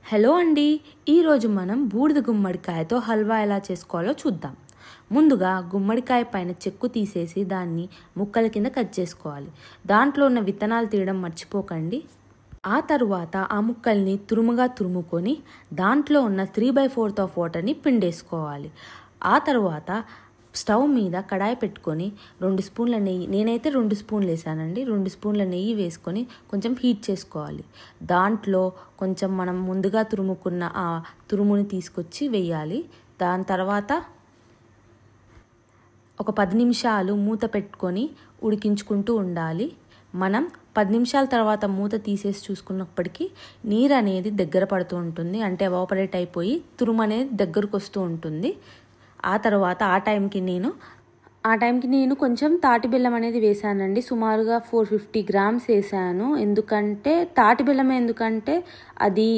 Hello అండి, ఈరోజు మనం బూడిద గుమ్మడికాయతో హల్వా ఎలా చేసుకోవాలో చూద్దాం. ముందుగా గుమ్మడికాయ పైన చెక్కు తీసేసి దాన్ని ముక్కల కింద కట్ చేసుకోవాలి. దాంట్లో ఉన్న విత్తనాలు తీయడం మర్చిపోకండి. ఆ తరువాత ఆ ముక్కల్ని తురుముగా తురుముకొని దాంట్లో ఉన్న 3/4 ఆఫ్ వాటర్ని పిండేసుకోవాలి. ఆ తరువాత స్టవ్ మీద కడాయి పెట్టుకొని 2 స్పూన్ల నెయ్యి, నేనైతే 2 స్పూన్లు వేసానండి. 2 స్పూన్ల నెయ్యి వేసుకొని కొంచెం హీట్ చేసుకోవాలి. దాంట్లో కొంచెం మనం ముందుగా తురుముకున్న ఆ తురుముని తీసుకొచ్చి వేయాలి. దాని తర్వాత ఒక 10 నిమిషాలు మూత పెట్టుకొని ఉడికించుకుంటూ ఉండాలి. మనం 10 నిమిషాల తర్వాత మూత తీసేసి చూసుకున్నప్పటికీ నీరు అనేది దగ్గర పడుతూ ఉంటుంది, అంటే ఎవాపరేట్ అయిపోయి తురుము అనేది దగ్గరకు వస్తూ ఉంటుంది. ఆ తర్వాత ఆ టైంకి నేను కొంచెం తాటి బెల్లం అనేది వేసానండి. సుమారుగా 450 గ్రామ్స్ వేసాను. తాటి బెల్లం ఎందుకంటే అది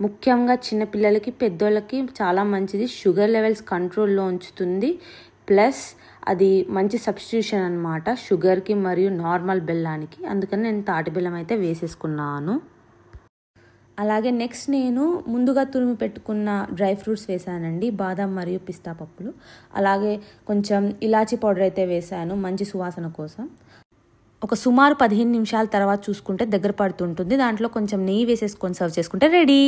ముఖ్యంగా చిన్నపిల్లలకి, పెద్దోళ్ళకి చాలా మంచిది. షుగర్ లెవెల్స్ కంట్రోల్లో ఉంచుతుంది. ప్లస్ అది మంచి సబ్స్టిట్యూషన్ అన్నమాట షుగర్కి మరియు నార్మల్ బెల్లానికి. అందుకని నేను తాటి బెల్లం అయితే వేసేసుకున్నాను. అలాగే నెక్స్ట్ నేను ముందుగా తురిమి పెట్టుకున్న డ్రై ఫ్రూట్స్ వేసానండి, బాదం మరియు పిస్తా పప్పులు. అలాగే కొంచెం ఇలాచీ పౌడర్ అయితే వేసాను మంచి సువాసన కోసం. ఒక సుమారు 15 నిమిషాల తర్వాత చూసుకుంటే దగ్గర పడుతుంటుంది. దాంట్లో కొంచెం నెయ్యి వేసేసుకొని సర్వ్ చేసుకుంటే రెడీ.